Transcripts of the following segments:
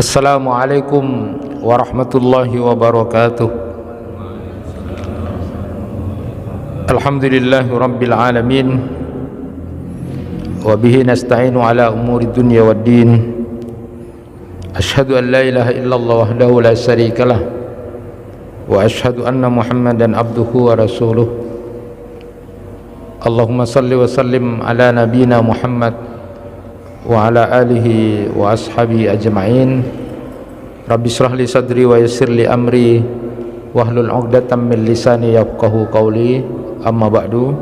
Assalamualaikum warahmatullahi wabarakatuh. Alhamdulillahi rabbil alamin, wa bihi nasta'inu ala umuri dunya waddin. Ashhadu an la ilaha illallah wahdahu la syarikalah, wa ashhadu anna Muhammadan abduhu wa rasuluh. Allahumma salli wa sallim ala nabiyyina Muhammad wa ala alihi wa ashabi ajma'in. Rabbi shrah li sadri wa yassir li amri wahlul 'uqdatam min lisani yafqahu qawli. Amma ba'du.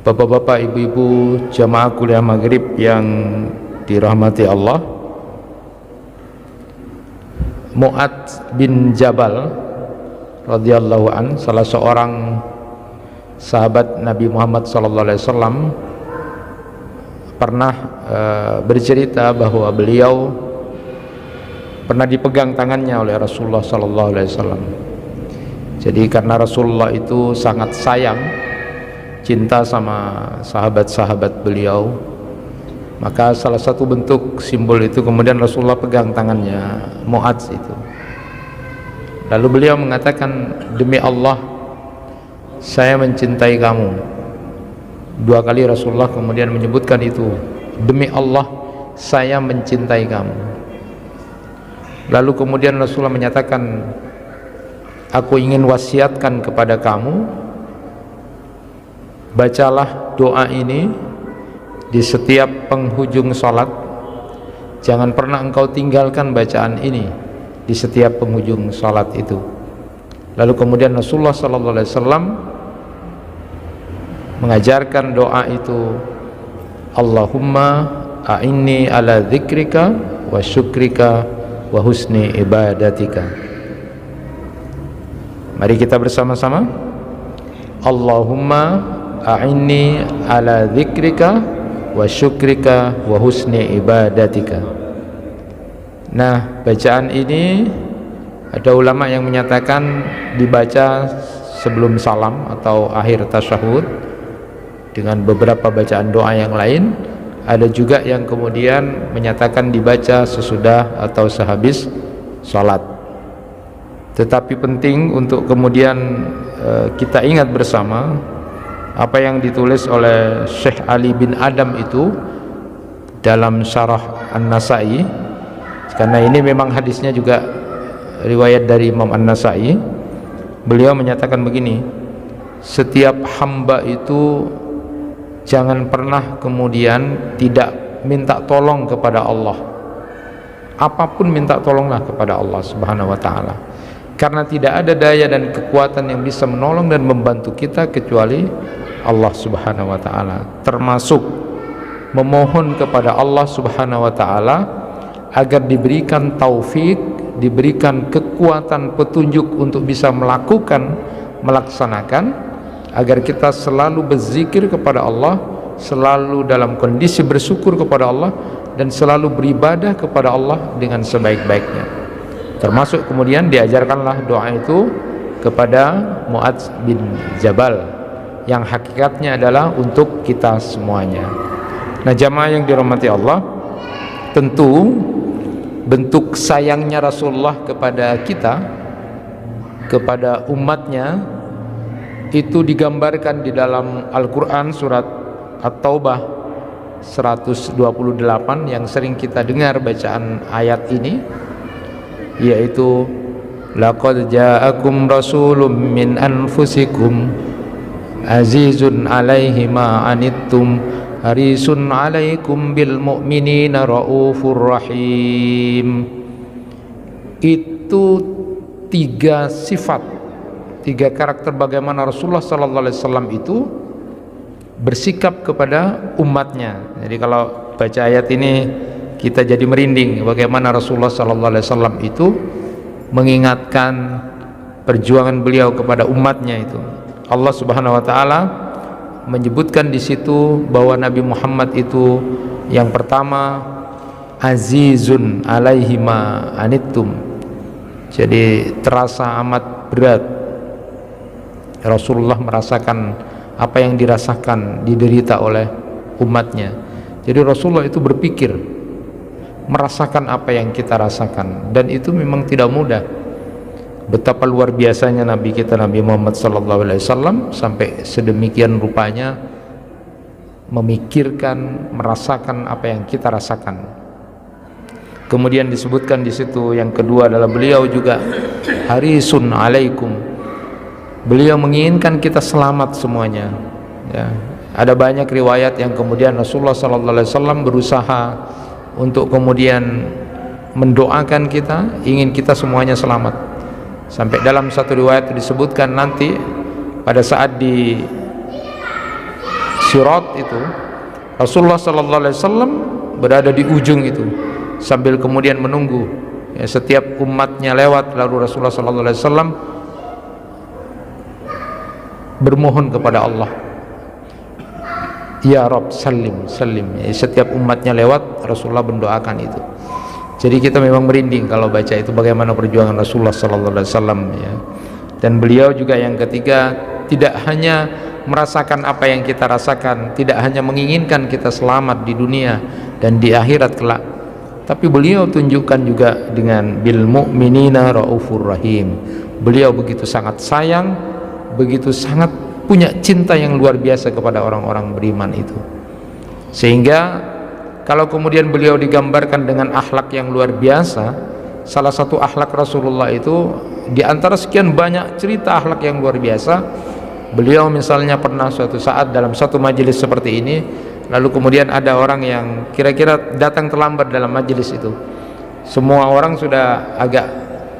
Bapak-bapak, ibu-ibu jamaah kuliah maghrib yang dirahmati Allah, Mu'adz bin Jabal radhiyallahu an, salah seorang sahabat Nabi Muhammad sallallahu alaihi wasallam, pernah bercerita bahwa beliau pernah dipegang tangannya oleh Rasulullah sallallahu alaihi wasallam. Jadi karena Rasulullah itu sangat sayang, cinta sama sahabat-sahabat beliau, maka salah satu bentuk simbol itu kemudian Rasulullah pegang tangannya Mu'adz itu. Lalu beliau mengatakan, demi Allah saya mencintai kamu. Dua kali Rasulullah kemudian menyebutkan itu, demi Allah saya mencintai kamu. Lalu kemudian Rasulullah menyatakan, aku ingin wasiatkan kepada kamu, bacalah doa ini di setiap penghujung salat. Jangan pernah engkau tinggalkan bacaan ini di setiap penghujung salat itu. Lalu kemudian Rasulullah sallallahu alaihi wasallam mengajarkan doa itu, Allahumma a'inni ala dzikrika wa syukrika wa husni ibadatika. Mari kita bersama-sama, Allahumma a'inni ala dzikrika wa syukrika wa husni ibadatika. Nah, bacaan ini ada ulama yang menyatakan dibaca sebelum salam atau akhir tasyahud dengan beberapa bacaan doa yang lain. Ada juga yang kemudian menyatakan dibaca sesudah atau sehabis sholat. Tetapi penting untuk kemudian kita ingat bersama apa yang ditulis oleh Syekh Ali bin Adam itu dalam Syarah An-Nasa'i, karena ini memang hadisnya juga riwayat dari Imam An-Nasa'i. Beliau menyatakan begini, setiap hamba itu jangan pernah kemudian tidak minta tolong kepada Allah. Apapun minta tolonglah kepada Allah Subhanahu wa taala. Karena tidak ada daya dan kekuatan yang bisa menolong dan membantu kita kecuali Allah Subhanahu wa taala. Termasuk memohon kepada Allah Subhanahu wa taala agar diberikan taufik, diberikan kekuatan petunjuk untuk bisa melaksanakan, agar kita selalu berzikir kepada Allah, selalu dalam kondisi bersyukur kepada Allah, dan selalu beribadah kepada Allah dengan sebaik-baiknya. Termasuk kemudian diajarkanlah doa itu kepada Mu'adz bin Jabal, yang hakikatnya adalah untuk kita semuanya. Nah, jamaah yang dirahmati Allah, tentu bentuk sayangnya Rasulullah kepada kita, kepada umatnya, itu digambarkan di dalam Al-Quran surat At-Taubah 128 yang sering kita dengar bacaan ayat ini, yaitu laqad ja'akum rasulun min anfusikum azizun 'alaihi ma 'anittum harisun 'alaikum bil mu'minina raufur rahim. Itu tiga sifat, tiga karakter bagaimana Rasulullah sallallahu alaihi wasallam itu bersikap kepada umatnya. Jadi kalau baca ayat ini kita jadi merinding bagaimana Rasulullah sallallahu alaihi wasallam itu mengingatkan perjuangan beliau kepada umatnya itu. Allah Subhanahu wa taala menyebutkan di situ bahwa Nabi Muhammad itu yang pertama azizun alaihi ma anittum. Jadi terasa amat berat Rasulullah merasakan apa yang dirasakan, diderita oleh umatnya. Jadi Rasulullah itu berpikir merasakan apa yang kita rasakan, dan itu memang tidak mudah. Betapa luar biasanya Nabi kita Nabi Muhammad SAW sampai sedemikian rupanya memikirkan, merasakan apa yang kita rasakan. Kemudian disebutkan di situ yang kedua adalah beliau juga harisun alaikum. Beliau menginginkan kita selamat semuanya. Ya, ada banyak riwayat yang kemudian Rasulullah SAW berusaha untuk kemudian mendoakan kita, ingin kita semuanya selamat. Sampai dalam satu riwayat disebutkan nanti pada saat di Sirat itu Rasulullah SAW berada di ujung itu sambil kemudian menunggu, ya, setiap umatnya lewat, lalu Rasulullah SAW bermohon kepada Allah, ya Rabb salim salim, ya, setiap umatnya lewat Rasulullah mendoakan itu. Jadi kita memang merinding kalau baca itu bagaimana perjuangan Rasulullah SAW, ya. Dan beliau juga yang ketiga tidak hanya merasakan apa yang kita rasakan, tidak hanya menginginkan kita selamat di dunia dan di akhirat kelak, tapi beliau tunjukkan juga dengan bil mu'minina raufur rahim. Beliau begitu sangat sayang, begitu sangat punya cinta yang luar biasa kepada orang-orang beriman itu, sehingga kalau kemudian beliau digambarkan dengan akhlak yang luar biasa, salah satu akhlak Rasulullah itu di antara sekian banyak cerita akhlak yang luar biasa, beliau misalnya pernah suatu saat dalam satu majelis seperti ini, lalu kemudian ada orang yang kira-kira datang terlambat dalam majelis itu. Semua orang sudah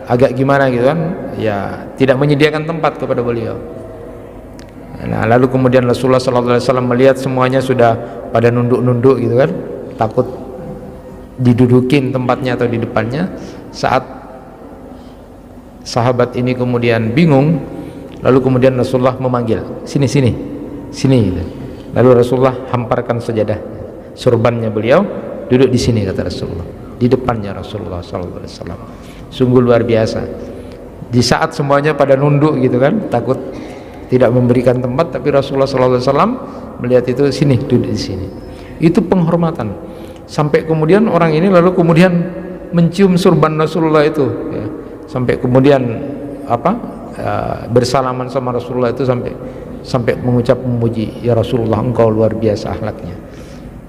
agak gimana gitu kan, ya tidak menyediakan tempat kepada beliau. Nah, lalu kemudian Rasulullah SAW melihat semuanya sudah pada nunduk-nunduk gitu kan, takut didudukin tempatnya atau di depannya. Saat sahabat ini kemudian bingung, lalu kemudian Rasulullah memanggil, sini gitu. Lalu Rasulullah hamparkan sajadah surbannya beliau, duduk di sini kata Rasulullah, di depannya Rasulullah SAW. Sungguh luar biasa. Di saat semuanya pada nunduk gitu kan, takut tidak memberikan tempat, tapi Rasulullah SAW melihat itu, sini duduk di sini. Itu penghormatan. Sampai kemudian orang ini lalu kemudian mencium surban Rasulullah itu, ya. Sampai kemudian bersalaman sama Rasulullah itu sampai mengucap memuji, ya Rasulullah engkau luar biasa akhlaknya.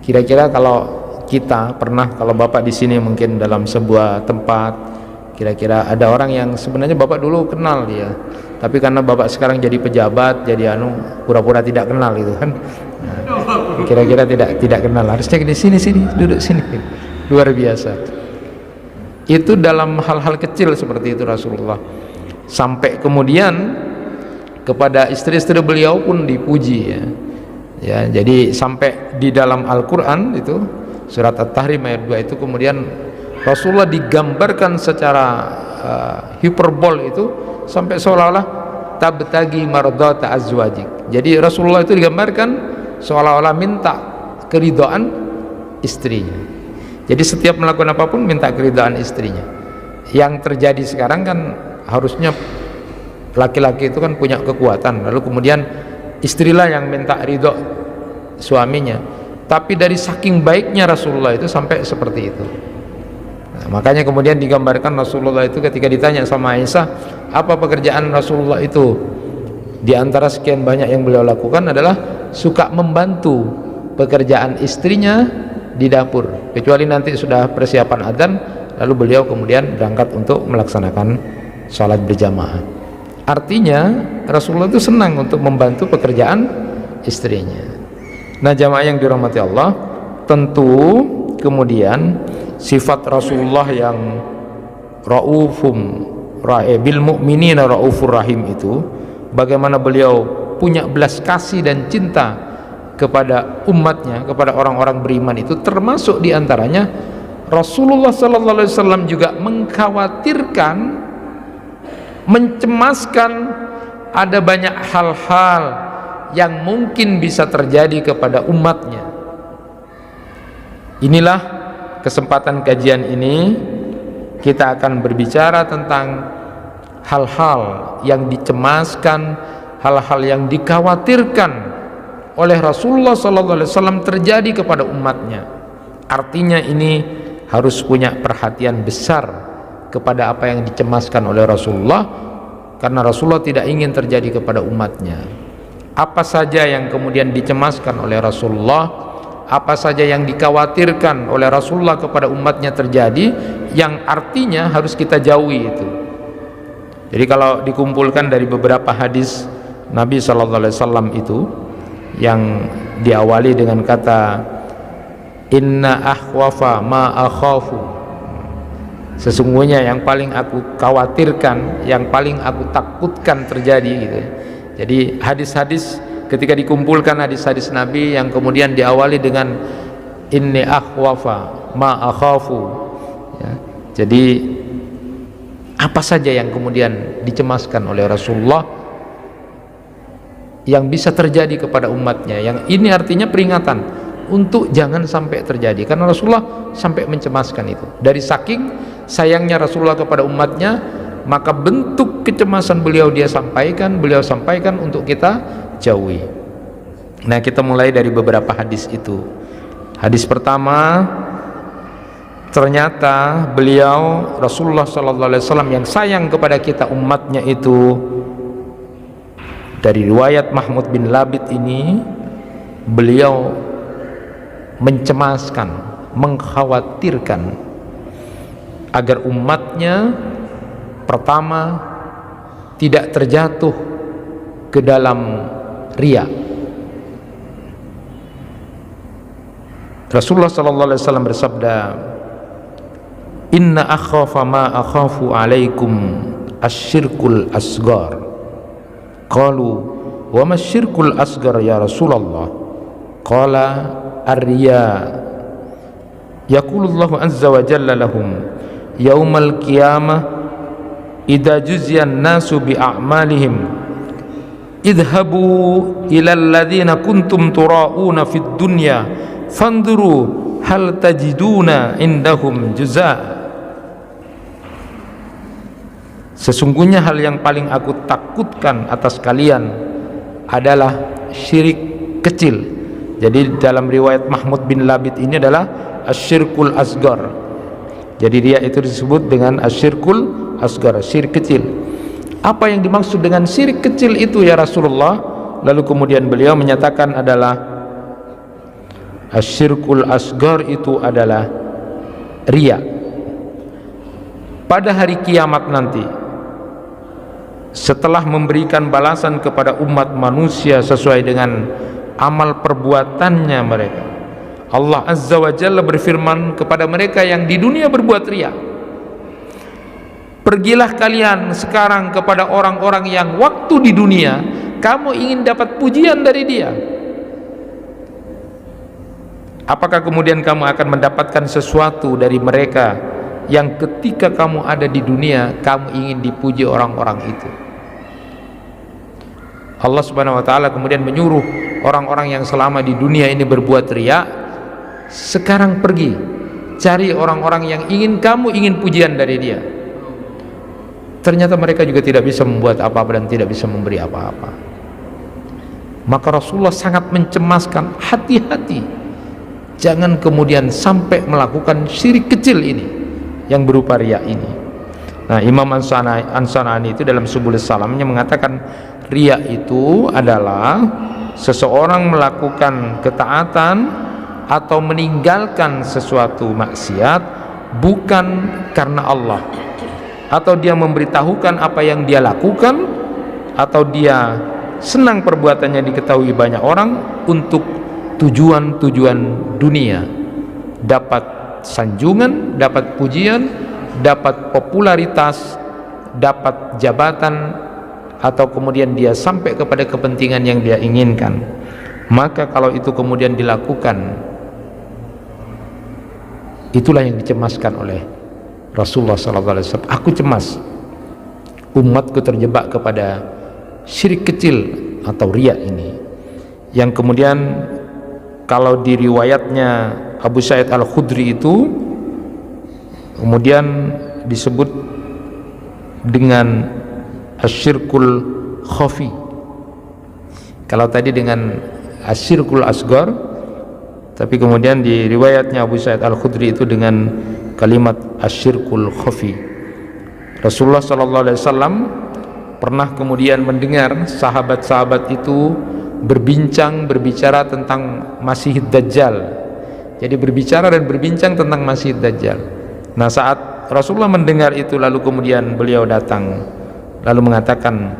Kira-kira kalau kita pernah, kalau Bapak di sini mungkin dalam sebuah tempat, kira-kira ada orang yang sebenarnya Bapak dulu kenal dia, tapi karena Bapak sekarang jadi pejabat, jadi pura-pura tidak kenal gitu kan. Nah, kira-kira tidak kenal, harusnya di sini duduk sini. Luar biasa. Itu dalam hal-hal kecil seperti itu Rasulullah. Sampai kemudian kepada istri-istri beliau pun dipuji, ya. Ya, jadi sampai di dalam Al-Qur'an itu surat At-Tahrim ayat 2 itu kemudian Rasulullah digambarkan secara hiperbol itu sampai seolah-olah tabtagi mardata azwajik. Jadi Rasulullah itu digambarkan seolah-olah minta keridhaan istrinya. Jadi setiap melakukan apapun minta keridhaan istrinya. Yang terjadi sekarang kan harusnya laki-laki itu kan punya kekuatan, lalu kemudian istrilah yang minta ridho suaminya. Tapi dari saking baiknya Rasulullah itu sampai seperti itu. Nah, makanya kemudian digambarkan Rasulullah itu ketika ditanya sama Aisyah, apa pekerjaan Rasulullah itu? Di antara sekian banyak yang beliau lakukan adalah suka membantu pekerjaan istrinya di dapur, kecuali nanti sudah persiapan adzan, lalu beliau kemudian berangkat untuk melaksanakan sholat berjamaah. Artinya Rasulullah itu senang untuk membantu pekerjaan istrinya. Nah, jamaah yang dirahmati Allah, tentu kemudian sifat Rasulullah yang bil mu'minina raufur rahim itu, bagaimana beliau punya belas kasih dan cinta kepada umatnya, kepada orang-orang beriman itu, termasuk diantaranya Rasulullah SAW juga mengkhawatirkan, mencemaskan ada banyak hal-hal yang mungkin bisa terjadi kepada umatnya. Inilah kesempatan kajian ini, kita akan berbicara tentang hal-hal yang dicemaskan, hal-hal yang dikhawatirkan oleh Rasulullah SAW terjadi kepada umatnya. Artinya ini harus punya perhatian besar kepada apa yang dicemaskan oleh Rasulullah, karena Rasulullah tidak ingin terjadi kepada umatnya. Apa saja yang kemudian dicemaskan oleh Rasulullah, apa saja yang dikhawatirkan oleh Rasulullah kepada umatnya terjadi, yang artinya harus kita jauhi itu. Jadi kalau dikumpulkan dari beberapa hadis Nabi SAW itu, yang diawali dengan kata inna akhwafa ma akhafu, sesungguhnya yang paling aku khawatirkan, yang paling aku takutkan terjadi gitu. Jadi hadis-hadis, ketika dikumpulkan hadis-hadis Nabi yang kemudian diawali dengan inni akhwafa ma akhafu ya, jadi apa saja yang kemudian dicemaskan oleh Rasulullah yang bisa terjadi kepada umatnya, yang ini artinya peringatan untuk jangan sampai terjadi, karena Rasulullah sampai mencemaskan itu. Dari saking sayangnya Rasulullah kepada umatnya, maka bentuk kecemasan beliau sampaikan untuk kita jauhi. Nah, kita mulai dari beberapa hadis itu. Hadis pertama, ternyata beliau Rasulullah SAW yang sayang kepada kita umatnya itu, dari riwayat Mahmud bin Labid ini, beliau mencemaskan, mengkhawatirkan agar umatnya pertama tidak terjatuh ke dalam riya. Rasulullah SAW bersabda, inna akhafa ma akhafu alaikum asyirkul asgar. Qalu wa ma syirkul asgar ya Rasulullah? Qala ar-riya. Yaqulullahu azza wa jalla lahum yaumal qiyamah idza juziyan nasu bi a'malihim idhabu ilal ladzina kuntum turauna fid dunya fanduru hal tajiduna indahum juzaa. Sesungguhnya hal yang paling aku takutkan atas kalian adalah syirik kecil. Jadi dalam riwayat Mahmud bin Labid ini adalah asyirkul asgar. Jadi dia itu disebut dengan asyirkul asgar, syirik kecil. Apa yang dimaksud dengan syirik kecil itu ya Rasulullah? Lalu kemudian beliau menyatakan adalah asyirkul asgar itu adalah riya. Pada hari kiamat nanti, setelah memberikan balasan kepada umat manusia sesuai dengan amal perbuatannya mereka, Allah Azza wa Jalla berfirman kepada mereka yang di dunia berbuat riya, pergilah kalian sekarang kepada orang-orang yang waktu di dunia kamu ingin dapat pujian dari dia. Apakah kemudian kamu akan mendapatkan sesuatu dari mereka yang ketika kamu ada di dunia kamu ingin dipuji orang-orang itu? Allah Subhanahu wa taala kemudian menyuruh orang-orang yang selama di dunia ini berbuat riya, sekarang pergi cari orang-orang yang ingin pujian dari dia. Ternyata mereka juga tidak bisa membuat apa-apa dan tidak bisa memberi apa-apa. Maka Rasulullah sangat mencemaskan, hati-hati jangan kemudian sampai melakukan syirik kecil ini yang berupa riya ini. Nah, Imam An-Sanani itu dalam Subulus Salamnya mengatakan riya itu adalah seseorang melakukan ketaatan atau meninggalkan sesuatu maksiat bukan karena Allah, atau dia memberitahukan apa yang dia lakukan, atau dia senang perbuatannya diketahui banyak orang untuk tujuan-tujuan dunia, dapat sanjungan, dapat pujian, dapat popularitas, dapat jabatan, atau kemudian dia sampai kepada kepentingan yang dia inginkan. Maka kalau itu kemudian dilakukan, itulah yang dicemaskan oleh Rasulullah SAW. Aku cemas umatku terjebak kepada syirik kecil atau riya ini, yang kemudian kalau di riwayatnya Abu Sa'id Al-Khudri itu kemudian disebut dengan asyirkul khafi. Kalau tadi dengan asyirkul asgar, Tapi kemudian di riwayatnya Abu Sa'id Al-Khudri itu dengan kalimat asyirkul khafi. Rasulullah sallallahu alaihi wasallam pernah kemudian mendengar sahabat-sahabat itu berbicara tentang Masih Dajjal. Jadi berbicara dan berbincang tentang Masih Dajjal. Nah, saat Rasulullah mendengar itu lalu kemudian beliau datang lalu mengatakan,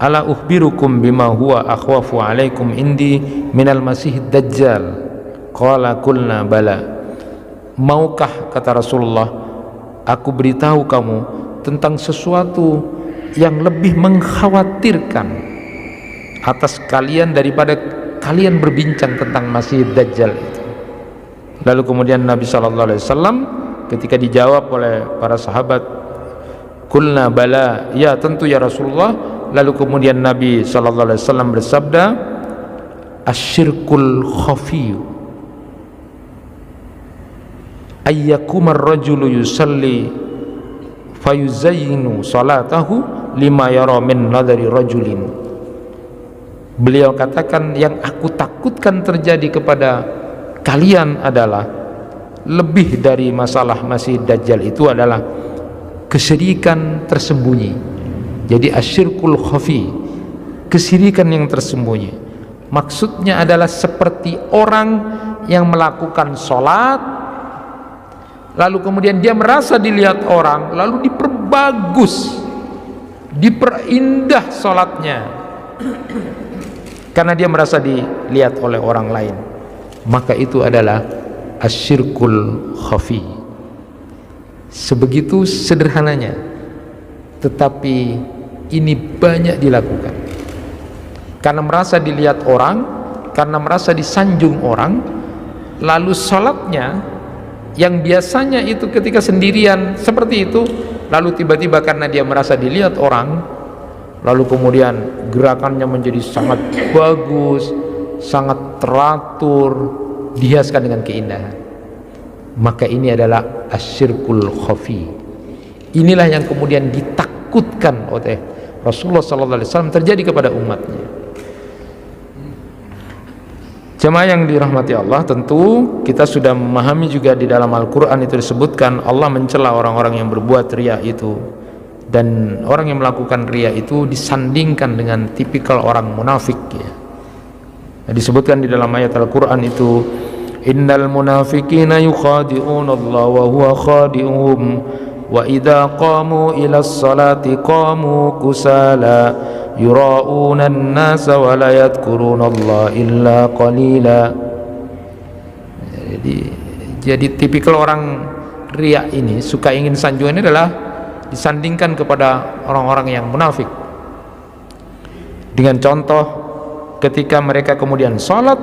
ala ukhbirukum bima huwa akhwafu alaikum indi minal Masih Dajjal. Qala kulna bala. Maukah, kata Rasulullah, aku beritahu kamu tentang sesuatu yang lebih mengkhawatirkan atas kalian daripada kalian berbincang tentang Masih Dajjal itu. Lalu kemudian Nabi sallallahu alaihi wasallam ketika dijawab oleh para sahabat, kulna bala, ya tentu ya Rasulullah. Lalu kemudian Nabi sallallahu alaihi wasallam bersabda, asyirkul khafi ayyakumar rajulu yusalli fayuzayyinu salatahu lima yara min nadari rajulin. Beliau katakan, yang aku takutkan terjadi kepada kalian adalah lebih dari masalah Masih Dajjal itu adalah kesyirikan tersembunyi. Jadi asyirkul khafi, kesyirikan yang tersembunyi, maksudnya adalah seperti orang yang melakukan sholat lalu kemudian dia merasa dilihat orang, lalu diperbagus, diperindah sholatnya karena dia merasa dilihat oleh orang lain. Maka itu adalah asyirkul khafi. Sebegitu sederhananya, tetapi ini banyak dilakukan karena merasa dilihat orang, karena merasa disanjung orang, lalu sholatnya yang biasanya itu ketika sendirian seperti itu, lalu tiba-tiba karena dia merasa dilihat orang, lalu kemudian gerakannya menjadi sangat bagus, sangat teratur, dihiaskan dengan keindahan. Maka ini adalah asyirkul khafi. Inilah yang kemudian ditakutkan oleh Rasulullah SAW terjadi kepada umatnya. Jemaah yang dirahmati Allah, tentu kita sudah memahami juga di dalam Al-Quran itu disebutkan Allah mencela orang-orang yang berbuat riya itu, dan orang yang melakukan riya itu disandingkan dengan tipikal orang munafik ya. Disebutkan di dalam ayat Al-Quran itu, innal munafiqina yukhadi'una Allah wa huwa khadi'uhum wa idza qamu ila sholati qamu kusala yura'una an-nasa wa la yadhkuruna Allah illa qalila. Jadi tipikal orang riya ini, suka ingin sanjungan ini adalah disandingkan kepada orang-orang yang munafik. Dengan contoh, ketika mereka kemudian sholat,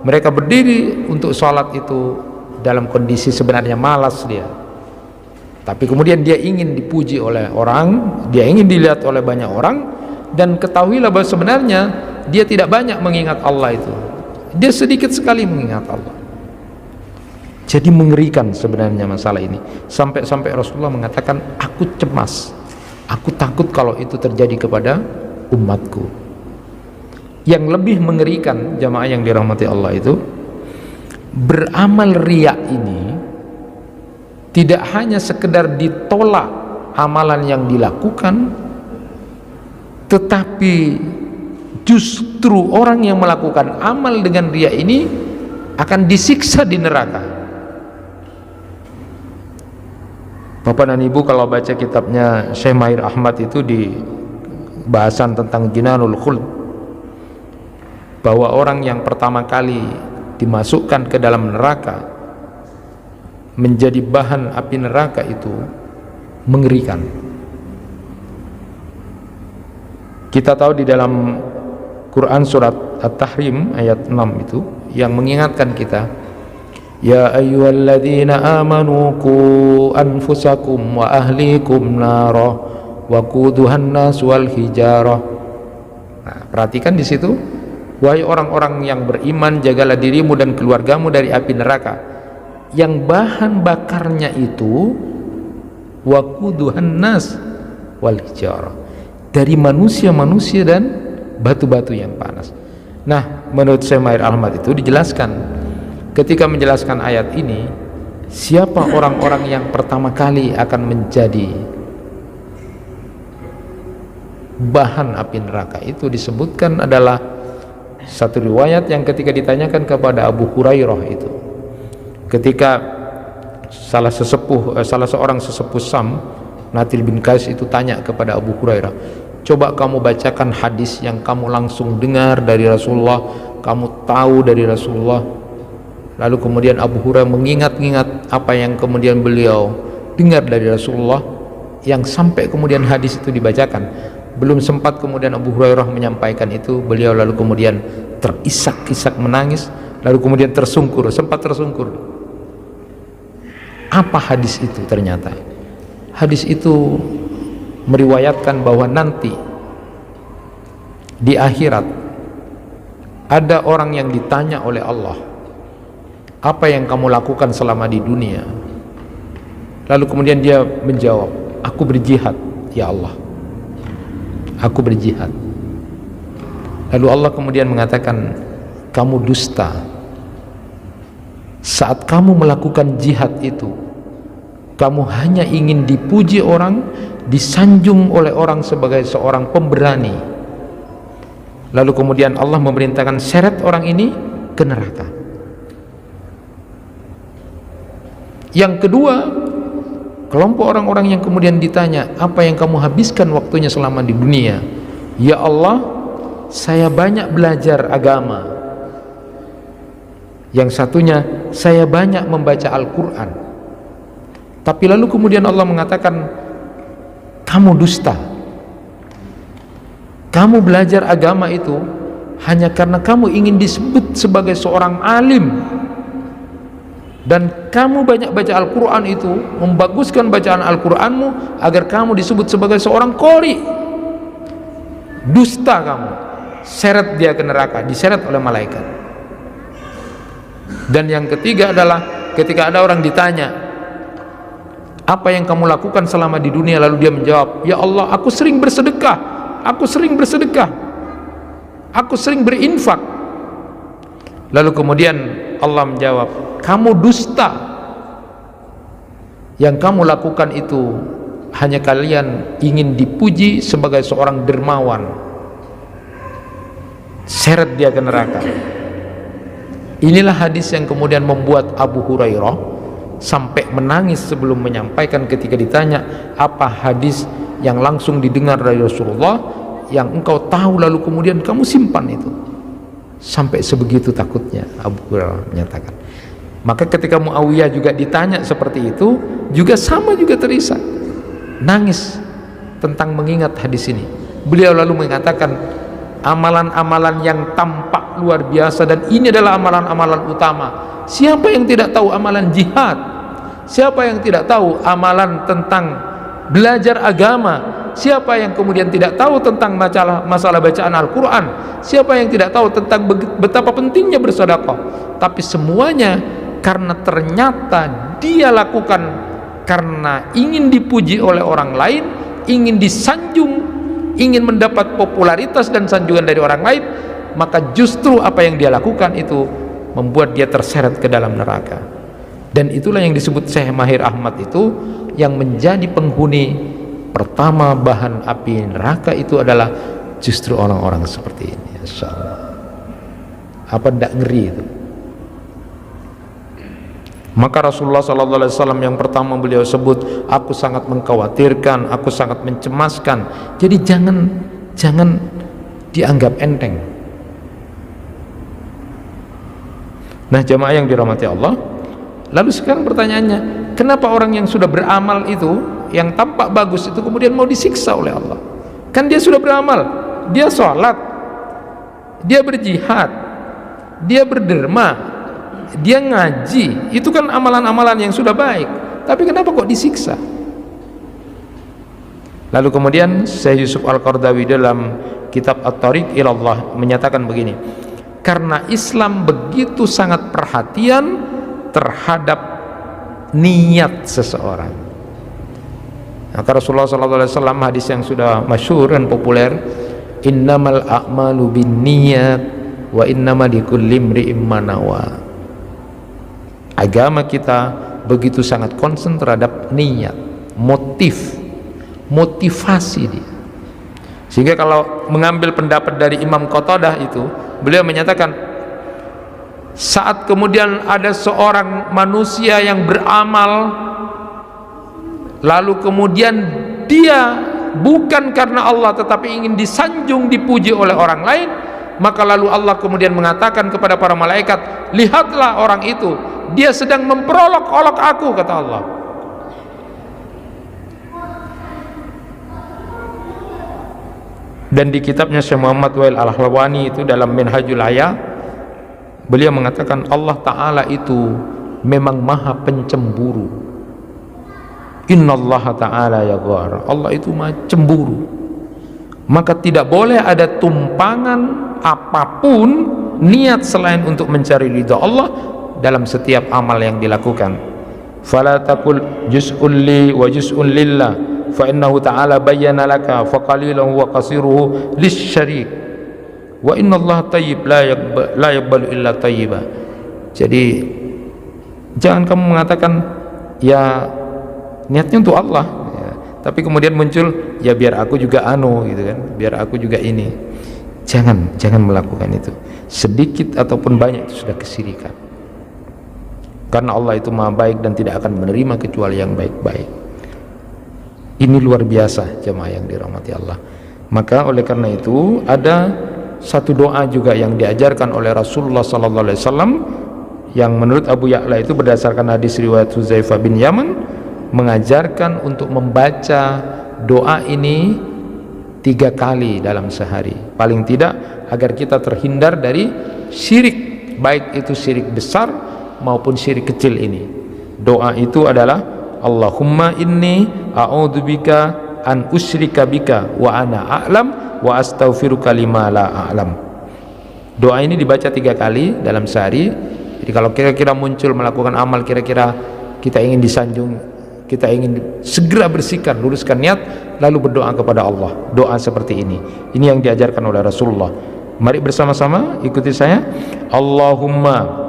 mereka berdiri untuk sholat itu dalam kondisi sebenarnya malas dia, tapi kemudian dia ingin dipuji oleh orang, dia ingin dilihat oleh banyak orang, dan ketahuilah bahwa sebenarnya dia tidak banyak mengingat Allah itu, dia sedikit sekali mengingat Allah. Jadi mengerikan sebenarnya masalah ini, sampai Rasulullah mengatakan, aku cemas, aku takut kalau itu terjadi kepada umatku. Yang lebih mengerikan, jamaah yang dirahmati Allah, itu beramal riya ini tidak hanya sekedar ditolak amalan yang dilakukan, tetapi justru orang yang melakukan amal dengan riya ini akan disiksa di neraka. Bapak dan Ibu kalau baca kitabnya Syekh Mahir Ahmad itu di bahasan tentang Jinanul Khuld, bahwa orang yang pertama kali dimasukkan ke dalam neraka menjadi bahan api neraka itu mengerikan. Kita tahu di dalam Quran surat At-Tahrim ayat 6 itu yang mengingatkan kita, ya ayyuhalladzina amanu qu anfusakum wa ahlikum nara wa quduhan nas wal hijarah. Nah, perhatikan di situ, wahai orang-orang yang beriman, jagalah dirimu dan keluargamu dari api neraka yang bahan bakarnya itu wa quduhan nas wal hijarah, dari manusia-manusia dan batu-batu yang panas. Nah, menurut Syekh Mahir Ahmad itu dijelaskan ketika menjelaskan ayat ini, siapa orang-orang yang pertama kali akan menjadi bahan api neraka, itu disebutkan adalah satu riwayat yang ketika ditanyakan kepada Abu Hurairah, itu ketika salah seorang sesepuh Sam, Natil bin Qais, itu tanya kepada Abu Hurairah, coba kamu bacakan hadis yang kamu langsung dengar dari Rasulullah, kamu tahu dari Rasulullah. Lalu kemudian Abu Hurairah mengingat-ingat apa yang kemudian beliau dengar dari Rasulullah, yang sampai kemudian hadis itu dibacakan. Belum sempat kemudian Abu Hurairah menyampaikan itu, beliau lalu kemudian terisak-isak menangis, lalu kemudian tersungkur, sempat tersungkur. Apa hadis itu? Ternyata hadis itu meriwayatkan bahwa nanti di akhirat ada orang yang ditanya oleh Allah, apa yang kamu lakukan selama di dunia? Lalu kemudian dia menjawab, aku berjihad ya Allah, aku berjihad. Lalu Allah kemudian mengatakan, kamu dusta. Saat kamu melakukan jihad itu, kamu hanya ingin dipuji orang, disanjung oleh orang sebagai seorang pemberani. Lalu kemudian Allah memerintahkan seret orang ini ke neraka. Yang kedua, kelompok orang-orang yang kemudian ditanya, apa yang kamu habiskan waktunya selama di dunia? Ya Allah, saya banyak belajar agama. Yang satunya, saya banyak membaca Al-Quran. Tapi lalu kemudian Allah mengatakan, kamu dusta. Kamu belajar agama itu hanya karena kamu ingin disebut sebagai seorang alim, dan kamu banyak baca Al-Quran itu membaguskan bacaan Al-Quranmu agar kamu disebut sebagai seorang qori. Dusta kamu. Seret dia ke neraka, diseret oleh malaikat. Dan yang ketiga adalah ketika ada orang ditanya, apa yang kamu lakukan selama di dunia? Lalu dia menjawab, ya Allah, aku sering bersedekah, aku sering bersedekah, aku sering berinfak. Lalu kemudian Allah menjawab, kamu dusta. Yang kamu lakukan itu hanya kalian ingin dipuji sebagai seorang dermawan. Seret dia ke neraka. Inilah hadis yang kemudian membuat Abu Hurairah sampai menangis sebelum menyampaikan ketika ditanya, apa hadis yang langsung didengar dari Rasulullah yang engkau tahu lalu kemudian kamu simpan itu? Sampai sebegitu takutnya Abu Hurairah menyatakan. Maka ketika Muawiyah juga ditanya seperti itu, juga sama, juga terisak, nangis tentang mengingat hadis ini. Beliau lalu mengatakan, amalan-amalan yang tampak luar biasa, dan ini adalah amalan-amalan utama. Siapa yang tidak tahu amalan jihad? Siapa yang tidak tahu amalan tentang belajar agama? Siapa yang kemudian tidak tahu tentang masalah bacaan Al-Quran? Siapa yang tidak tahu tentang betapa pentingnya bersedekah? Tapi semuanya karena ternyata dia lakukan karena ingin dipuji oleh orang lain, ingin disanjung, ingin mendapat popularitas dan sanjungan dari orang lain, maka justru apa yang dia lakukan itu membuat dia terseret ke dalam neraka. Dan itulah yang disebut Syekh Mahir Ahmad itu, yang menjadi penghuni pertama bahan api neraka itu adalah justru orang-orang seperti ini. Insyaallah. Apa tidak ngeri itu? Maka Rasulullah SAW yang pertama beliau sebut, aku sangat mengkhawatirkan, aku sangat mencemaskan. Jadi jangan dianggap enteng. Nah, jamaah yang dirahmati Allah, lalu sekarang pertanyaannya, kenapa orang yang sudah beramal itu, yang tampak bagus itu kemudian mau disiksa oleh Allah? Kan dia sudah beramal, dia sholat, dia berjihad, dia berderma, dia ngaji, itu kan amalan-amalan yang sudah baik, tapi kenapa kok disiksa? Lalu kemudian Syekh Yusuf Al-Qardawi dalam kitab At-Tariq Ilallah menyatakan begini, karena Islam begitu sangat perhatian terhadap niat seseorang. Maka Rasulullah SAW hadis yang sudah masyhur dan populer, innamal a'malu binniyat wa innamal likulli imri'in ma nawa. agama kita begitu sangat concern terhadap niat, motivasi dia. Sehingga kalau mengambil pendapat dari Imam Qatadah itu, beliau menyatakan saat kemudian ada seorang manusia yang beramal, lalu kemudian dia bukan karena Allah tetapi ingin disanjung, dipuji oleh orang lain, maka lalu Allah kemudian mengatakan kepada para malaikat, lihatlah orang itu, dia sedang memperolok-olok aku, kata Allah. Dan di kitabnya Syekh Muhammad Wail Al-Halwani itu dalam Minhajul Haya, beliau mengatakan Allah Ta'ala itu memang maha pencemburu. Innallaha ta'ala yaghar, Allah itu maha cemburu. Maka tidak boleh ada tumpangan apapun niat selain untuk mencari ridha Allah dalam setiap amal yang dilakukan. Fala taqul juz'un li wa juz'un lillah fa innahu ta'ala bayyana laka fa qalilan wa qasiruhu lisyarik wa innallaha tayyib la yaqbalu illa tayyiba. Jadi jangan kamu mengatakan ya niatnya untuk Allah ya, tapi kemudian muncul ya biar aku juga gitu kan, biar aku juga ini. Jangan melakukan itu. Sedikit ataupun banyak itu sudah kesyirikan. Karena Allah itu maha baik dan tidak akan menerima kecuali yang baik-baik. Ini luar biasa jemaah yang dirahmati Allah. Maka oleh karena itu ada satu doa juga yang diajarkan oleh Rasulullah sallallahu alaihi wasallam yang menurut Abu Ya'la itu berdasarkan hadis riwayat Huzaifah bin Yaman, mengajarkan untuk membaca doa ini 3 kali dalam sehari paling tidak, agar kita terhindar dari syirik, baik itu syirik besar maupun syirik kecil ini. Doa itu adalah Allahumma inni a'udzubika an usyrika bika wa ana a'lam wa astaghfiruka lima la a'lam. Doa ini dibaca 3 kali dalam sehari. Jadi kalau kira-kira muncul melakukan amal, kira-kira kita ingin disanjung, kita ingin segera bersihkan, luruskan niat, lalu berdoa kepada Allah. Doa seperti ini yang diajarkan oleh Rasulullah. Mari bersama-sama ikuti saya. Allahumma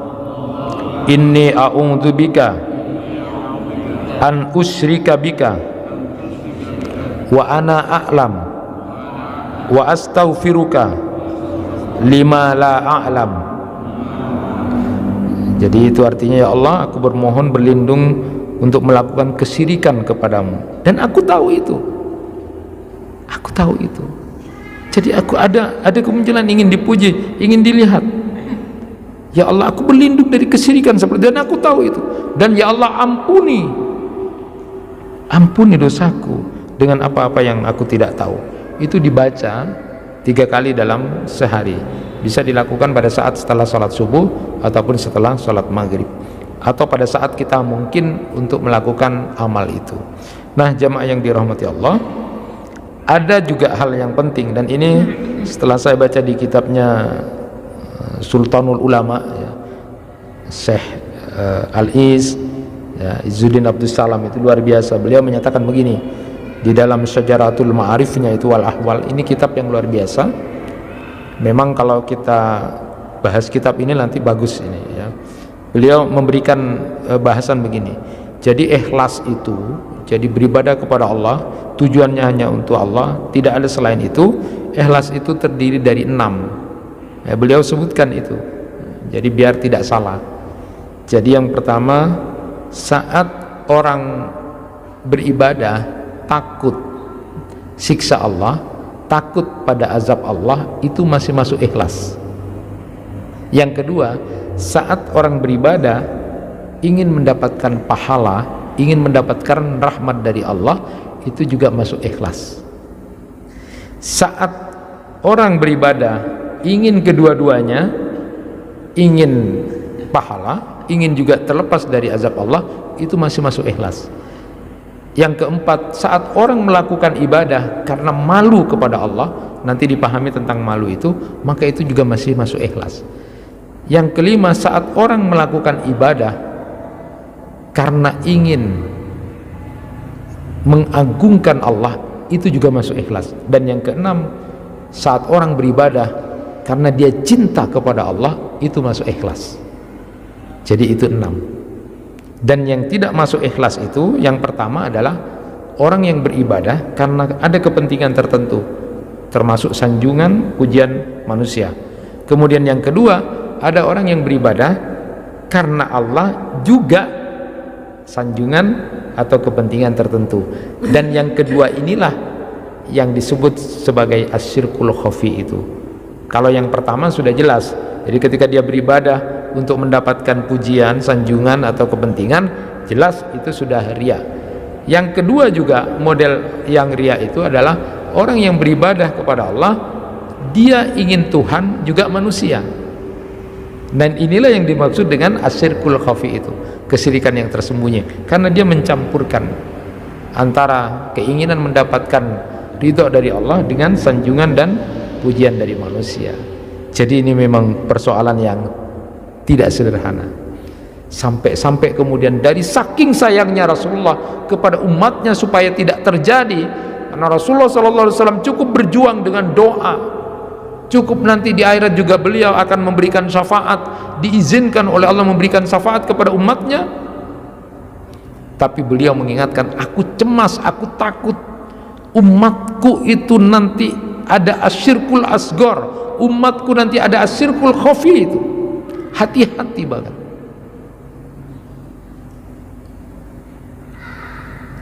inni a'udzubika an usyrika bika wa ana a'lam wa astaghfiruka lima la a'lam. Jadi itu artinya, ya Allah, aku bermohon berlindung untuk melakukan kesyirikan kepadamu, dan aku tahu itu. Jadi aku ada kemunculan ingin dipuji, ingin dilihat. Ya Allah, aku berlindung dari kesyirikan seperti, dan aku tahu itu. Dan ya Allah, ampuni dosaku dengan apa-apa yang aku tidak tahu. Itu dibaca 3 kali dalam sehari. Bisa dilakukan pada saat setelah sholat subuh ataupun setelah sholat maghrib, atau pada saat kita mungkin untuk melakukan amal itu. Nah, jamaah yang dirahmati Allah, ada juga hal yang penting, dan ini setelah saya baca di kitabnya Sultanul Ulama ya, Syekh Al-Is ya, Izzuddin Abdus Salam, itu luar biasa. Beliau menyatakan begini di dalam Syajaratul Ma'arifnya itu, Wal Ahwal. Ini kitab yang luar biasa. Memang kalau kita bahas kitab ini nanti bagus ini ya. Beliau memberikan bahasan begini. Jadi ikhlas itu, jadi beribadah kepada Allah, tujuannya hanya untuk Allah, tidak ada selain itu. Ikhlas itu terdiri dari 6 ya, beliau sebutkan itu. Jadi biar tidak salah. Jadi yang pertama, saat orang beribadah takut siksa Allah, takut pada azab Allah, itu masih masuk ikhlas. Yang kedua, saat orang beribadah ingin mendapatkan pahala, ingin mendapatkan rahmat dari Allah, itu juga masuk ikhlas. Saat orang beribadah ingin kedua-duanya, ingin pahala, ingin juga terlepas dari azab Allah, itu masih masuk ikhlas. Yang keempat, saat orang melakukan ibadah karena malu kepada Allah, nanti dipahami tentang malu itu, maka itu juga masih masuk ikhlas. Yang kelima, saat orang melakukan ibadah karena ingin mengagungkan Allah, itu juga masuk ikhlas. Dan yang keenam, saat orang beribadah karena dia cinta kepada Allah, itu masuk ikhlas. Jadi itu 6. Dan yang tidak masuk ikhlas itu, yang pertama adalah orang yang beribadah karena ada kepentingan tertentu, termasuk sanjungan, pujian manusia. Kemudian yang kedua, ada orang yang beribadah karena Allah juga sanjungan atau kepentingan tertentu. Dan yang kedua inilah yang disebut sebagai asyirkul khafi itu. Kalau yang pertama sudah jelas, jadi ketika dia beribadah untuk mendapatkan pujian, sanjungan atau kepentingan, jelas itu sudah riya. Yang kedua juga model yang riya itu adalah orang yang beribadah kepada Allah, dia ingin Tuhan juga manusia. Dan inilah yang dimaksud dengan asyirkul khafi itu, kesyirikan yang tersembunyi, karena dia mencampurkan antara keinginan mendapatkan ridho dari Allah dengan sanjungan dan pujian dari manusia. Jadi ini memang persoalan yang tidak sederhana. Sampai kemudian dari saking sayangnya Rasulullah kepada umatnya supaya tidak terjadi, karena Rasulullah SAW cukup berjuang dengan doa, cukup nanti di akhirat juga beliau akan memberikan syafaat, diizinkan oleh Allah memberikan syafaat kepada umatnya, tapi beliau mengingatkan, aku cemas, aku takut umatku itu nanti ada asyirkul asgor, umatku nanti ada asyirkul khafi itu. Hati-hati banget.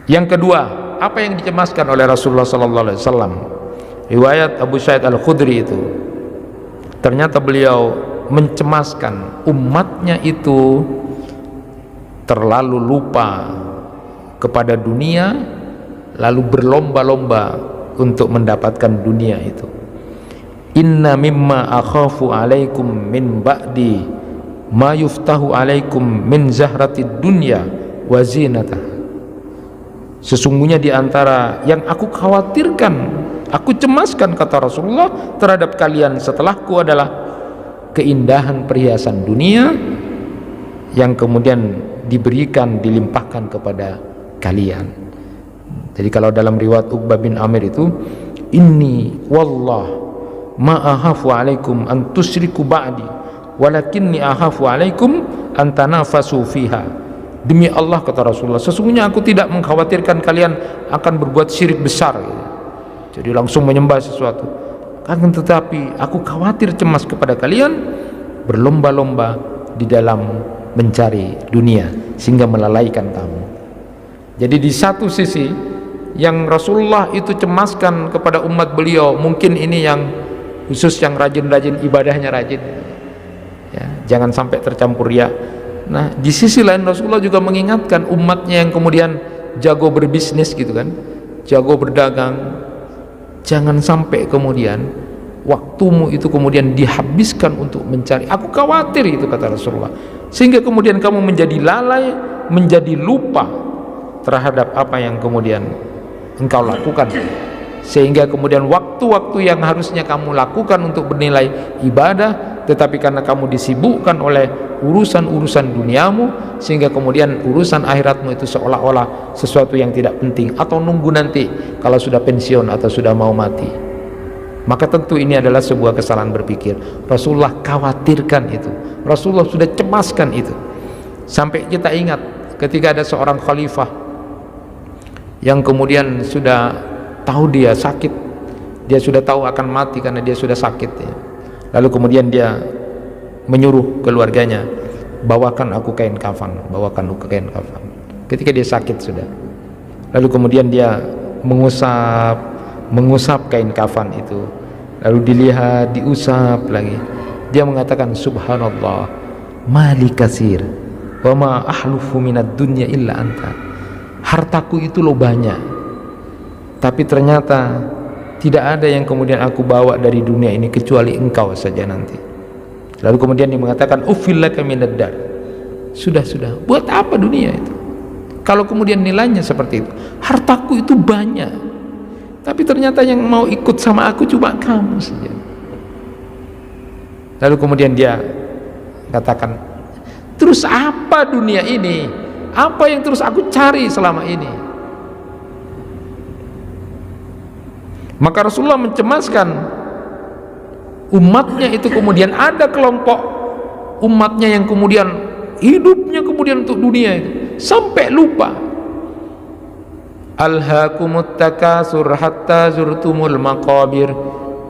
Yang kedua, apa yang dicemaskan oleh Rasulullah SAW? Riwayat Abu Sa'id Al-Khudri itu, ternyata beliau mencemaskan umatnya itu terlalu lupa kepada dunia, lalu berlomba-lomba untuk mendapatkan dunia itu. Inna mimma akhafu alaikum min ba'di ma yuftahu alaikum min zahratid dunya wa zinatah. Sesungguhnya di antara yang aku khawatirkan, aku cemaskan, kata Rasulullah, terhadap kalian setelahku adalah keindahan perhiasan dunia yang kemudian diberikan, dilimpahkan kepada kalian. Jadi kalau dalam riwayat Uqbah bin Amir itu, inni wallah ma ahafu alaikum an tusyriku ba'di walakinni ahafu alaikum an tanafasu fiha. Demi Allah, kata Rasulullah, sesungguhnya aku tidak mengkhawatirkan kalian akan berbuat syirik besar, jadi langsung menyembah sesuatu, akan tetapi aku khawatir, cemas kepada kalian berlomba-lomba di dalam mencari dunia sehingga melalaikan kamu. Jadi di satu sisi yang Rasulullah itu cemaskan kepada umat beliau, mungkin ini yang khusus yang rajin-rajin ibadahnya rajin, ya, jangan sampai tercampur riya. Nah, di sisi lain Rasulullah juga mengingatkan umatnya yang kemudian jago berbisnis gitu kan, jago berdagang, jangan sampai kemudian waktumu itu kemudian dihabiskan untuk mencari. Aku khawatir itu, kata Rasulullah, sehingga kemudian kamu menjadi lalai, menjadi lupa terhadap apa yang kemudian engkau lakukan, sehingga kemudian waktu-waktu yang harusnya kamu lakukan untuk bernilai ibadah, tetapi karena kamu disibukkan oleh urusan-urusan duniamu, sehingga kemudian urusan akhiratmu itu seolah-olah sesuatu yang tidak penting, atau nunggu nanti kalau sudah pensiun atau sudah mau mati. Maka tentu ini adalah sebuah kesalahan berpikir. Rasulullah khawatirkan itu, Rasulullah sudah cemaskan itu. Sampai kita ingat ketika ada seorang khalifah yang kemudian sudah tahu dia sakit, dia sudah tahu akan mati karena dia sudah sakit, ya. Lalu kemudian dia menyuruh keluarganya, bawakan aku kain kafan, bawakan aku kain kafan. Ketika dia sakit sudah, lalu kemudian dia mengusap kain kafan itu, lalu dilihat, diusap lagi. Dia mengatakan, subhanallah, mali kasir wa ma ahlufu minad dunya illa anta. Hartaku itu loh banyak, tapi ternyata tidak ada yang kemudian aku bawa dari dunia ini kecuali engkau saja nanti. Lalu kemudian dia mengatakan, ufil laka minad dar. Sudah, buat apa dunia itu kalau kemudian nilainya seperti itu? Hartaku itu banyak, tapi ternyata yang mau ikut sama aku cuma kamu saja. Lalu kemudian dia katakan, terus apa dunia ini? Apa yang terus aku cari selama ini? Maka Rasulullah mencemaskan umatnya itu, kemudian ada kelompok umatnya yang kemudian hidupnya kemudian untuk dunia itu. sampai lupa. Alhaakumut takasur hatta zurtumul maqabir.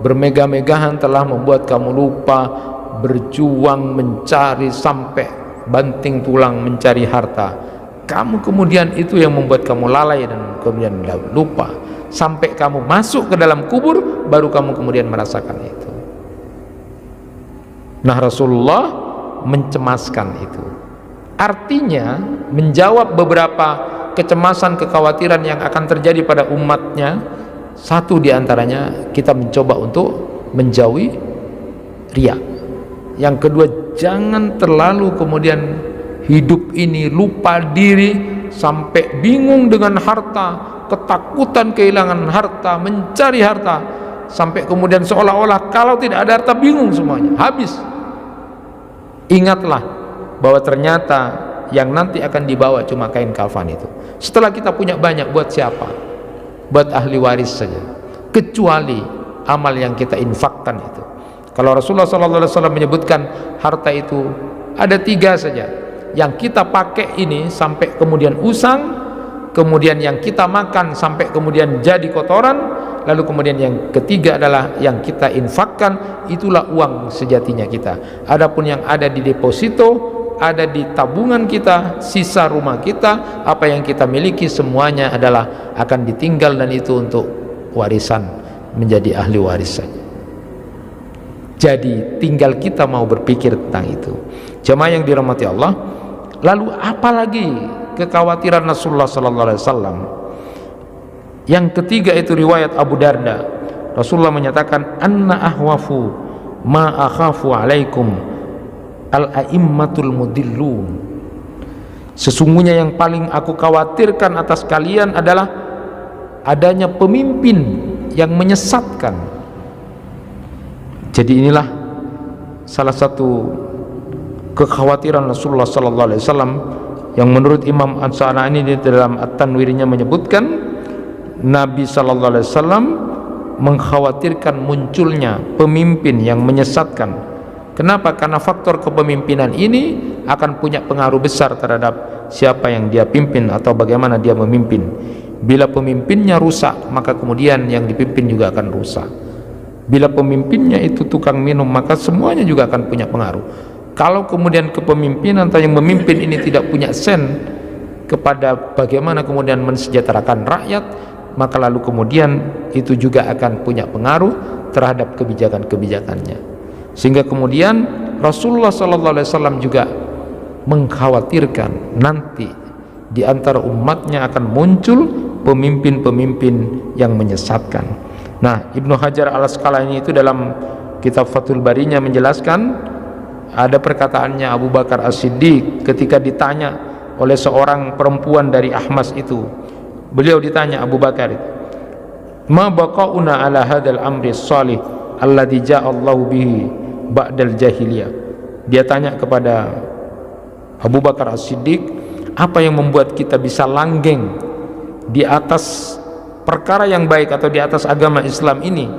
Bermegah-megahan telah membuat kamu lupa, berjuang mencari sampai banting tulang mencari harta. Kamu kemudian itu yang membuat kamu lalai dan kemudian lupa, sampai kamu masuk ke dalam kubur baru kamu kemudian merasakan itu. Nah, Rasulullah mencemaskan itu. Artinya menjawab beberapa kecemasan, kekhawatiran yang akan terjadi pada umatnya. Satu diantaranya, kita mencoba untuk menjauhi riya. Yang kedua, jangan terlalu kemudian hidup ini lupa diri sampai bingung dengan harta, ketakutan kehilangan harta, mencari harta, sampai kemudian seolah-olah kalau tidak ada harta bingung semuanya, habis. Ingatlah bahwa ternyata yang nanti akan dibawa cuma kain kafan itu. Setelah kita punya banyak, buat siapa? Buat ahli waris saja, kecuali amal yang kita infakkan itu. Kalau Rasulullah SAW menyebutkan harta itu ada 3 saja yang kita pakai ini sampai kemudian usang, kemudian yang kita makan sampai kemudian jadi kotoran, lalu kemudian yang ketiga adalah yang kita infakkan, itulah uang sejatinya kita. Adapun yang ada di deposito, ada di tabungan kita, sisa rumah kita, apa yang kita miliki semuanya adalah akan ditinggal, dan itu untuk warisan, menjadi ahli waris saja. Jadi tinggal kita mau berpikir tentang itu. Jemaah yang dirahmati Allah, lalu apalagi kekhawatiran Rasulullah SAW? Yang ketiga itu riwayat Abu Darda. Rasulullah menyatakan, anna ahwafu ma akhafu alaikum al-a'immatul mudillun. Sesungguhnya yang paling aku khawatirkan atas kalian adalah adanya pemimpin yang menyesatkan. Jadi inilah salah satu kekhawatiran Rasulullah SAW yang menurut Imam As-San'ani di dalam At-Tanwirnya menyebutkan, Nabi SAW mengkhawatirkan munculnya pemimpin yang menyesatkan. Kenapa? Karena faktor kepemimpinan ini akan punya pengaruh besar terhadap siapa yang dia pimpin atau bagaimana dia memimpin. Bila pemimpinnya rusak, maka kemudian yang dipimpin juga akan rusak. Bila pemimpinnya itu tukang minum, maka semuanya juga akan punya pengaruh. Kalau kemudian kepemimpinan atau yang memimpin ini tidak punya sen kepada bagaimana kemudian mensejahterakan rakyat, maka lalu kemudian itu juga akan punya pengaruh terhadap kebijakan-kebijakannya. Sehingga kemudian Rasulullah SAW juga mengkhawatirkan nanti di antara umatnya akan muncul pemimpin-pemimpin yang menyesatkan. Nah, Ibnu Hajar Al-Asqalani itu dalam kitab Fathul Barinya menjelaskan, ada perkataannya Abu Bakar As-Siddiq ketika ditanya oleh seorang perempuan dari Ahmas itu. Beliau ditanya, Abu Bakar, ma baqauna ala hadzal amri shalih alladzi ja'allahu bihi ba'dal jahiliyah. Dia tanya kepada Abu Bakar As-Siddiq, apa yang membuat kita bisa langgeng di atas perkara yang baik atau di atas agama Islam ini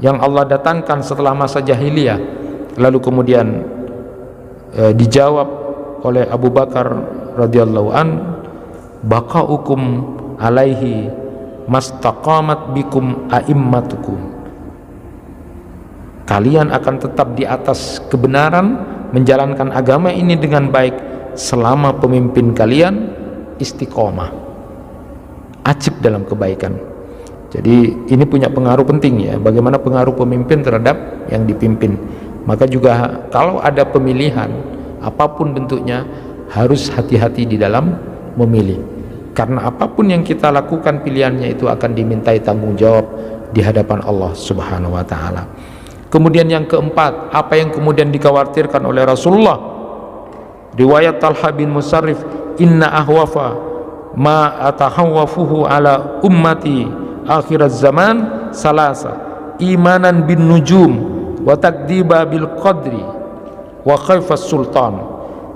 yang Allah datangkan setelah masa jahiliyah? Lalu kemudian dijawab oleh Abu Bakar radhiyallahu an, baqaukum alaihi mastaqamat bikum a'immatukum. Kalian akan tetap di atas kebenaran, menjalankan agama ini dengan baik selama pemimpin kalian istiqomah, acip dalam kebaikan. Jadi ini punya pengaruh penting ya, bagaimana pengaruh pemimpin terhadap yang dipimpin. Maka juga kalau ada pemilihan apapun bentuknya, harus hati-hati di dalam memilih, karena apapun yang kita lakukan pilihannya itu akan dimintai tanggung jawab di hadapan Allah Subhanahu wa ta'ala. Kemudian yang keempat, apa yang kemudian dikhawatirkan oleh Rasulullah? Riwayat Talha bin Musarrif, inna ahwafa ma atahawwafuhu ala ummati akhiraz zaman salasa, imanan bin nujum wa takdiba bil qadri wa khaifas sultan.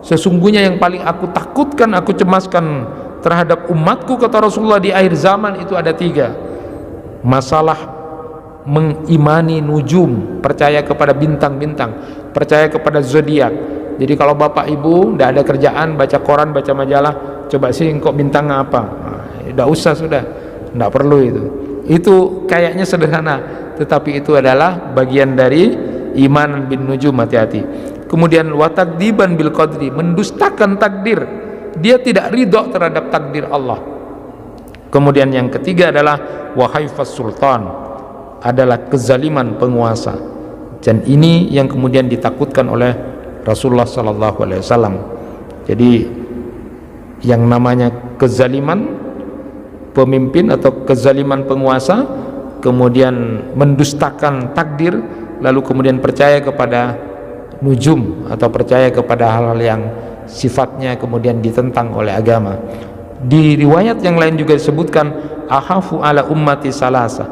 Sesungguhnya yang paling aku takutkan, aku cemaskan terhadap umatku, kata Rasulullah, di akhir zaman itu ada 3. Masalah mengimani nujum, percaya kepada bintang-bintang, percaya kepada zodiak, Jadi kalau bapak ibu tidak ada kerjaan, baca koran, baca majalah, coba sih kok bintang apa, tidak usah, sudah tidak perlu itu. Itu kayaknya sederhana, tetapi itu adalah bagian dari iman bin nujum. Hati-hati. Kemudian watakdiban bil qadri, mendustakan takdir, dia tidak ridho terhadap takdir Allah. Kemudian yang ketiga adalah wahaifas sultan, adalah kezaliman penguasa, dan ini yang kemudian ditakutkan oleh Rasulullah sallallahu alaihi wasallam. Jadi yang namanya kezaliman pemimpin atau kezaliman penguasa, kemudian mendustakan takdir, lalu kemudian percaya kepada nujum atau percaya kepada hal-hal yang sifatnya kemudian ditentang oleh agama. Di riwayat yang lain juga disebutkan, ahafu ala ummati salasa,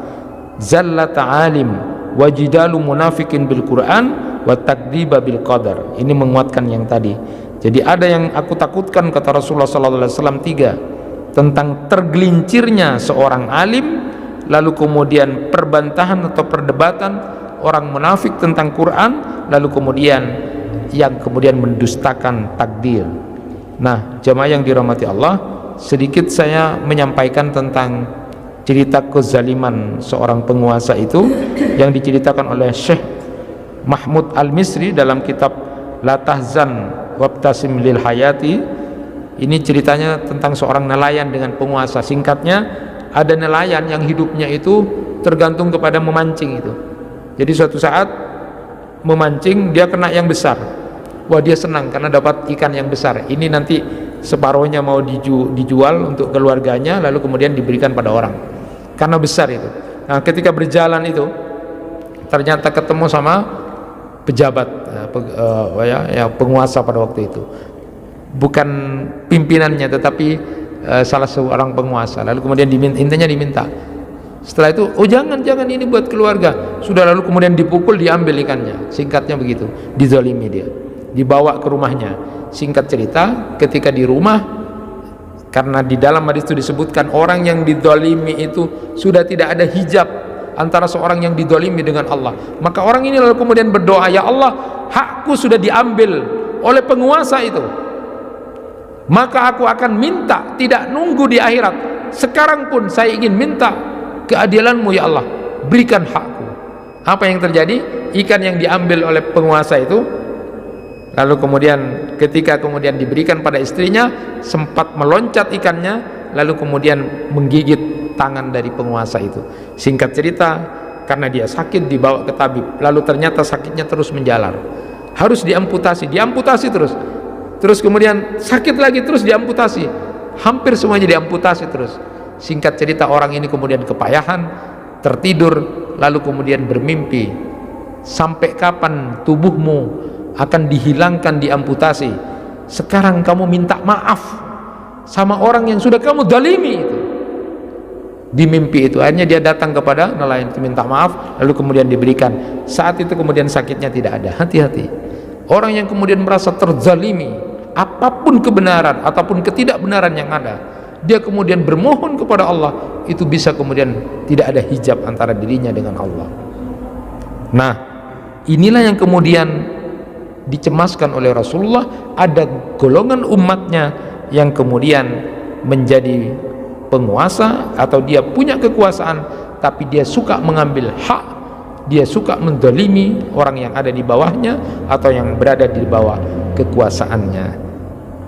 zallata alim, wajidalu munafikin bil Quran, wa takdziba bil qadar. Ini menguatkan yang tadi. Jadi ada yang aku takutkan, kata Rasulullah sallallahu alaihi wasallam, 3, tentang tergelincirnya seorang alim, lalu kemudian perbantahan atau perdebatan orang munafik tentang Quran, lalu kemudian yang kemudian mendustakan takdir. Nah, jamaah yang dirahmati Allah, sedikit saya menyampaikan tentang cerita kezaliman seorang penguasa itu yang diceritakan oleh Syekh Mahmud Al-Misri dalam kitab La Tahzan Wabtasim Lil Hayati. Ini ceritanya tentang seorang nelayan dengan penguasa. Singkatnya, ada nelayan yang hidupnya itu tergantung kepada memancing itu. Jadi suatu saat memancing, dia kena yang besar. Wah, dia senang karena dapat ikan yang besar. Ini nanti separuhnya mau dijual untuk keluarganya, lalu kemudian diberikan pada orang karena besar itu. Nah, ketika berjalan itu ternyata ketemu sama pejabat penguasa pada waktu itu, bukan pimpinannya tetapi salah seorang penguasa. Lalu kemudian diminta. Setelah itu, oh jangan ini buat keluarga. Sudah, lalu kemudian dipukul, diambil ikannya. Singkatnya begitu, dizalimi dia, dibawa ke rumahnya. Singkat cerita, ketika di rumah, karena di dalam hadis itu disebutkan orang yang dizalimi itu sudah tidak ada hijab antara seorang yang dizalimi dengan Allah, maka orang ini lalu kemudian berdoa, ya Allah, hakku sudah diambil oleh penguasa itu, maka aku akan minta, tidak nunggu di akhirat, sekarang pun saya ingin minta keadilanmu ya Allah, berikan hakku. Apa yang terjadi? Ikan yang diambil oleh penguasa itu, lalu kemudian ketika kemudian diberikan pada istrinya, sempat meloncat ikannya, lalu kemudian menggigit tangan dari penguasa itu. Singkat cerita, karena dia sakit dibawa ke tabib, lalu ternyata sakitnya terus menjalar, harus diamputasi terus kemudian sakit lagi, terus diamputasi, hampir semuanya diamputasi terus. Singkat cerita, orang ini kemudian kepayahan, tertidur, lalu kemudian bermimpi, sampai kapan tubuhmu akan dihilangkan, diamputasi? Sekarang kamu minta maaf sama orang yang sudah kamu zalimi itu. Di mimpi itu akhirnya dia datang kepada nelayan itu, minta maaf, lalu kemudian diberikan. Saat itu kemudian sakitnya tidak ada. Hati-hati orang yang kemudian merasa terzalimi, apapun kebenaran ataupun ketidakbenaran yang ada, dia kemudian bermohon kepada Allah, itu bisa kemudian tidak ada hijab antara dirinya dengan Allah. Nah, inilah yang kemudian dicemaskan oleh Rasulullah. Ada golongan umatnya yang kemudian menjadi penguasa atau dia punya kekuasaan, tapi dia suka mengambil hak, dia suka menzalimi orang yang ada di bawahnya atau yang berada di bawah kekuasaannya.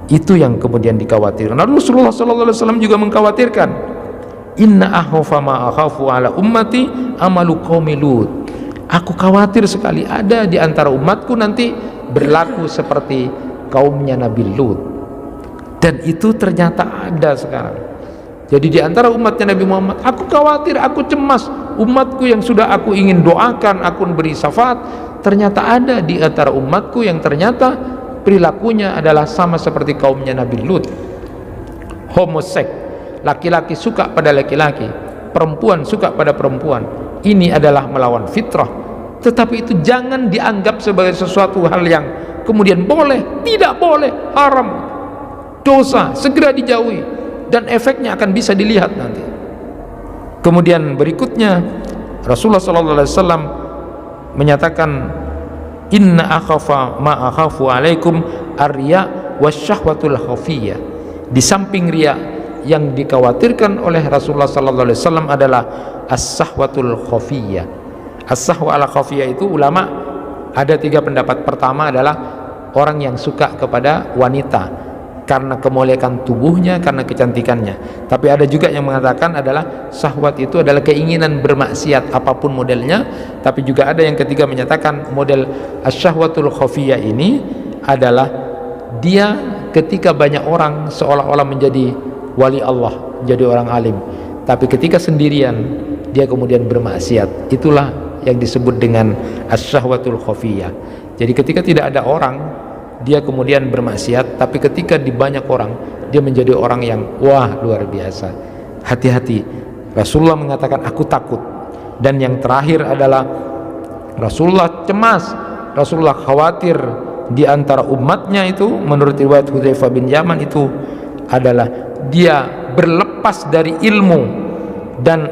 Itu yang kemudian dikhawatirkan. Rasulullah SAW juga mengkhawatirkan, inna akhafa ma akhafu ala ummati amalu qaumi Lut. Aku khawatir sekali ada di antara umatku nanti berlaku seperti kaumnya Nabi Lut. Dan itu ternyata ada sekarang. Jadi di antara umatnya Nabi Muhammad, aku khawatir, aku cemas, umatku yang sudah aku ingin doakan, aku beri syafaat, ternyata ada di antara umatku yang ternyata perilakunya adalah sama seperti kaumnya Nabi Lut. Homoseks, laki-laki suka pada laki-laki, perempuan suka pada perempuan. Ini adalah melawan fitrah. Tetapi itu jangan dianggap sebagai sesuatu hal yang kemudian boleh, tidak boleh, haram, dosa, segera dijauhi, dan efeknya akan bisa dilihat nanti. Kemudian berikutnya Rasulullah SAW menyatakan inna akhafa ma akhafu alaikum ar-riya wasyahwatul khafiyah. Di samping riya, yang dikhawatirkan oleh Rasulullah sallallahu alaihi wasallam adalah as-sahwatul khafiyah. As-sahwa al khafiyah itu ulama ada 3 pendapat. Pertama adalah orang yang suka kepada wanita karena kemuliaan tubuhnya, karena kecantikannya. Tapi ada juga yang mengatakan adalah syahwat itu adalah keinginan bermaksiat apapun modelnya. Tapi juga ada yang ketiga menyatakan model asyahwatul khafiyah ini adalah dia ketika banyak orang seolah-olah menjadi wali Allah, menjadi orang alim, tapi ketika sendirian dia kemudian bermaksiat. Itulah yang disebut dengan asyahwatul khafiyah. Jadi ketika tidak ada orang dia kemudian bermaksiat, tapi ketika di banyak orang dia menjadi orang yang wah luar biasa. Hati-hati, Rasulullah mengatakan aku takut. Dan yang terakhir adalah Rasulullah cemas, Rasulullah khawatir di antara umatnya itu, menurut riwayat Hudzaifah bin Yaman itu adalah dia berlepas dari ilmu dan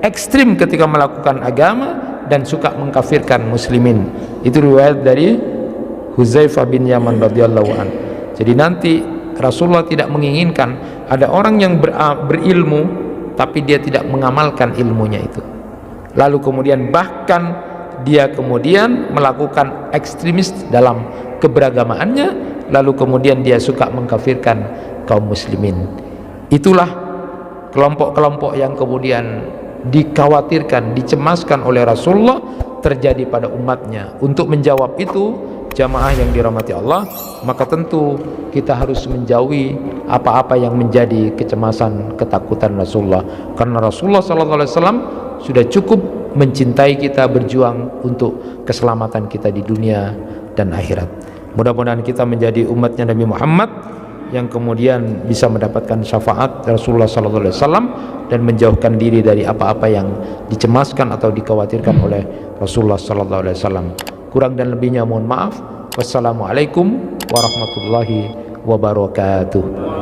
ekstrim ketika melakukan agama dan suka mengkafirkan muslimin. Itu riwayat dari Hudzaifah bin Yaman radhiyallahu an. Jadi nanti Rasulullah tidak menginginkan ada orang yang berilmu tapi dia tidak mengamalkan ilmunya itu, lalu kemudian bahkan dia kemudian melakukan ekstremis dalam keberagamaannya, lalu kemudian dia suka mengkafirkan kaum muslimin. Itulah kelompok-kelompok yang kemudian dikhawatirkan, dicemaskan oleh Rasulullah terjadi pada umatnya. Untuk menjawab itu, jamaah yang dirahmati Allah, maka tentu kita harus menjauhi apa-apa yang menjadi kecemasan, ketakutan Rasulullah. Karena Rasulullah SAW sudah cukup mencintai kita, berjuang untuk keselamatan kita di dunia dan akhirat. Mudah-mudahan kita menjadi umatnya Nabi Muhammad yang kemudian bisa mendapatkan syafaat Rasulullah SAW dan menjauhkan diri dari apa-apa yang dicemaskan atau dikhawatirkan oleh Rasulullah SAW. Kurang dan lebihnya mohon maaf. Wassalamualaikum warahmatullahi wabarakatuh.